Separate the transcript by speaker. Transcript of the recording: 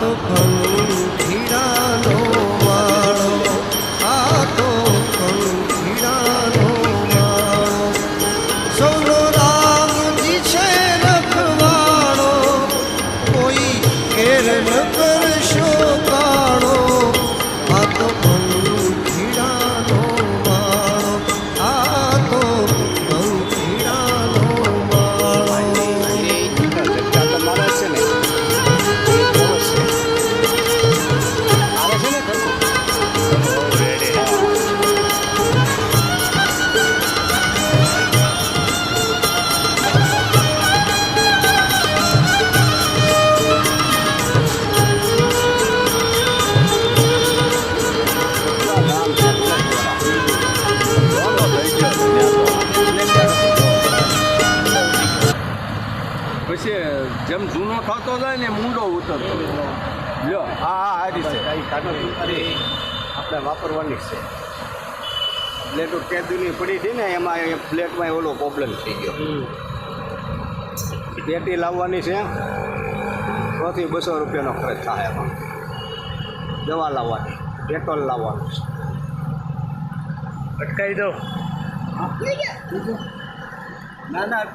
Speaker 1: તો પંખીડાનો માળો, આ તો પંખીડાનો માળો. સૌનો રામજી છે રખવાળો, કોઈ ઘેર ન કરશો કાળો. આ તો પંખીડાનો માળો, આ તો પંખીડાનો માળો.
Speaker 2: પછી જેમ જૂનો થતો જાય ને મૂંડો ઉતરતો લ્યો. હા હારી છે
Speaker 3: આપણે વાપરવાની છે. પ્લેટો કેદુની પડી હતી ને એમાં એ પ્લેટમાં ઓલો પ્રોબ્લેમ થઈ ગયો. પેટી લાવવાની છે, 100 થી 200 રૂપિયાનો ખર્ચ થાય એમાં. દવા લાવવાની, પેટ્રોલ લાવવાનું છે.
Speaker 2: અટકાવી દો. ના ના